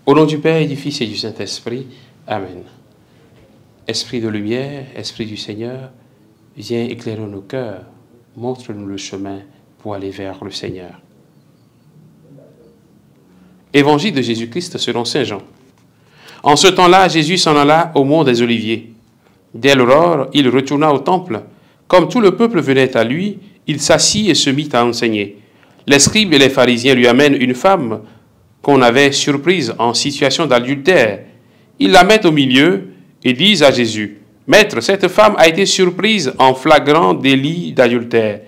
Au nom du Père et du Fils et du Saint-Esprit. Amen. Esprit de lumière, Esprit du Seigneur, viens éclairer nos cœurs, montre-nous le chemin pour aller vers le Seigneur. Évangile de Jésus-Christ selon Saint Jean. En ce temps-là, Jésus s'en alla au mont des Oliviers. Dès l'aurore, il retourna au temple. Comme tout le peuple venait à lui, il s'assit et se mit à enseigner. Les scribes et les pharisiens lui amènent une femme qu'on avait surprise en situation d'adultère. Ils la mettent au milieu et disent à Jésus, « Maître, cette femme a été surprise en flagrant délit d'adultère.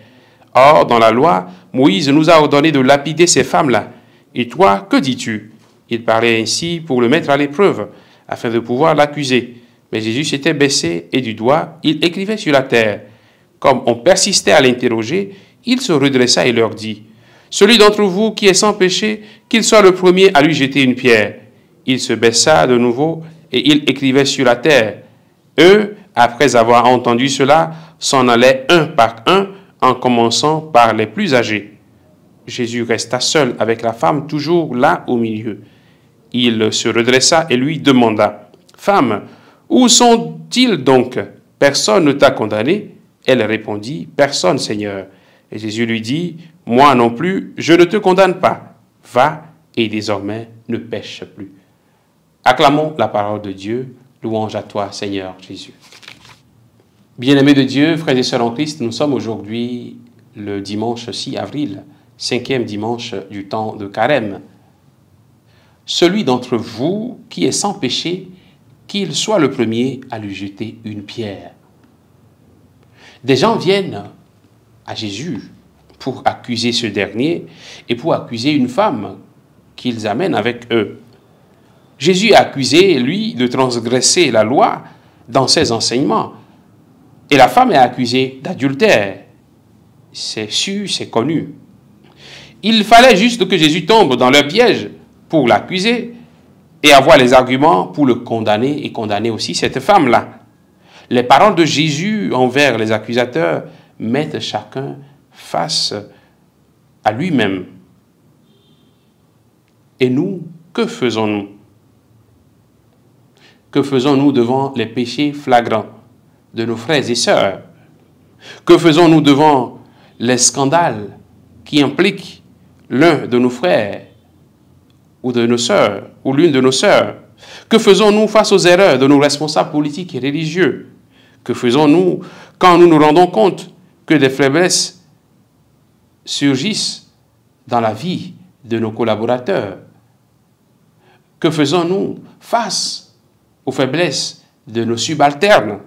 Or, dans la loi, Moïse nous a ordonné de lapider ces femmes-là. Et toi, que dis-tu » Il parlait ainsi pour le mettre à l'épreuve, afin de pouvoir l'accuser. Mais Jésus s'était baissé et du doigt, il écrivait sur la terre. Comme on persistait à l'interroger, il se redressa et leur dit, « Celui d'entre vous qui est sans péché, qu'il soit le premier à lui jeter une pierre. » Il se baissa de nouveau et il écrivait sur la terre. Eux, après avoir entendu cela, s'en allaient un par un, en commençant par les plus âgés. Jésus resta seul avec la femme, toujours là au milieu. Il se redressa et lui demanda, « Femme, où sont-ils donc? Personne ne t'a condamné ?» Elle répondit, « Personne, Seigneur. » Et Jésus lui dit, « Moi non plus, je ne te condamne pas. Va et désormais ne pêche plus. » Acclamons la parole de Dieu. Louange à toi, Seigneur Jésus. Bien-aimés de Dieu, frères et sœurs en Christ, nous sommes aujourd'hui le dimanche 6 avril, 5e dimanche du temps de Carême. Celui d'entre vous qui est sans péché, qu'il soit le premier à lui jeter une pierre. Des gens viennent à Jésus pour accuser ce dernier et pour accuser une femme qu'ils amènent avec eux. Jésus est accusé, lui, de transgresser la loi dans ses enseignements. Et la femme est accusée d'adultère. C'est su, c'est connu. Il fallait juste que Jésus tombe dans leur piège pour l'accuser et avoir les arguments pour le condamner et condamner aussi cette femme-là. Les paroles de Jésus envers les accusateurs mettent chacun face à lui-même. Et nous, que faisons-nous? Que faisons-nous devant les péchés flagrants de nos frères et sœurs? Que faisons-nous devant les scandales qui impliquent l'un de nos frères ou de nos sœurs, ou l'une de nos sœurs? Que faisons-nous face aux erreurs de nos responsables politiques et religieux? Que faisons-nous quand nous nous rendons compte que des faiblesses surgissent dans la vie de nos collaborateurs? Que faisons-nous face aux faiblesses de nos subalternes?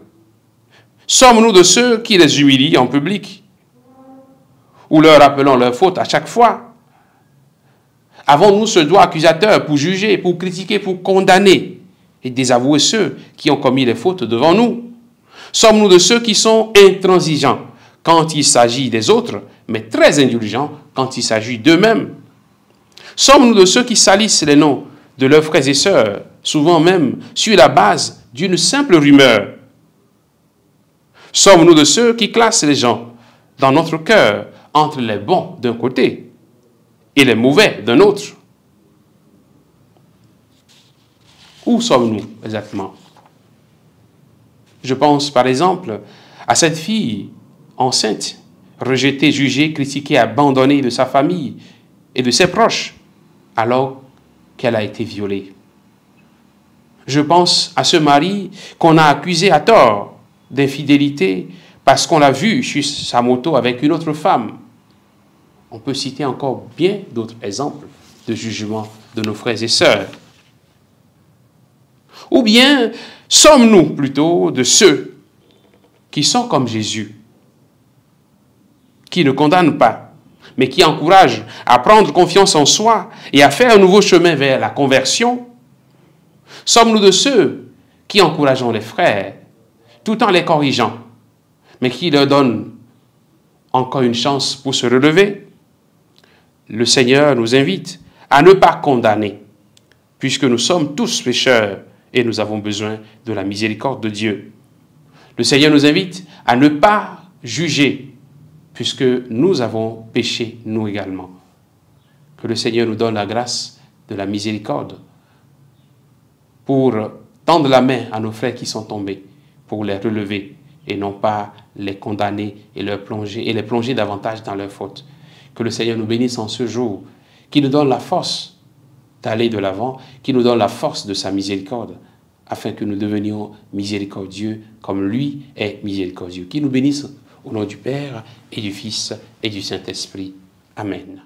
Sommes-nous de ceux qui les humilient en public ou leur rappelons leurs fautes à chaque fois? Avons-nous ce droit accusateur pour juger, pour critiquer, pour condamner et désavouer ceux qui ont commis les fautes devant nous? Sommes-nous de ceux qui sont intransigeants quand il s'agit des autres, mais très indulgents quand il s'agit d'eux-mêmes? Sommes-nous de ceux qui salissent les noms de leurs frères et sœurs, souvent même sur la base d'une simple rumeur? Sommes-nous de ceux qui classent les gens dans notre cœur entre les bons d'un côté et les mauvais d'un autre? Où sommes-nous exactement? Je pense par exemple à cette fille enceinte, rejetée, jugée, critiquée, abandonnée de sa famille et de ses proches, alors qu'elle a été violée. Je pense à ce mari qu'on a accusé à tort d'infidélité parce qu'on l'a vu sur sa moto avec une autre femme. On peut citer encore bien d'autres exemples de jugement de nos frères et sœurs. Ou bien sommes-nous plutôt de ceux qui sont comme Jésus, qui ne condamnent pas, mais qui encouragent à prendre confiance en soi et à faire un nouveau chemin vers la conversion? Sommes-nous de ceux qui encourageons les frères tout en les corrigeant, mais qui leur donnent encore une chance pour se relever? Le Seigneur nous invite à ne pas condamner, puisque nous sommes tous pécheurs et nous avons besoin de la miséricorde de Dieu. Le Seigneur nous invite à ne pas juger, puisque nous avons péché nous également. Que le Seigneur nous donne la grâce de la miséricorde pour tendre la main à nos frères qui sont tombés, pour les relever et non pas les condamner et les plonger davantage dans leurs fautes. Que le Seigneur nous bénisse en ce jour, qui nous donne la force d'aller de l'avant, qui nous donne la force de sa miséricorde, afin que nous devenions miséricordieux comme lui est miséricordieux. Qui nous bénisse au nom du Père et du Fils et du Saint-Esprit. Amen.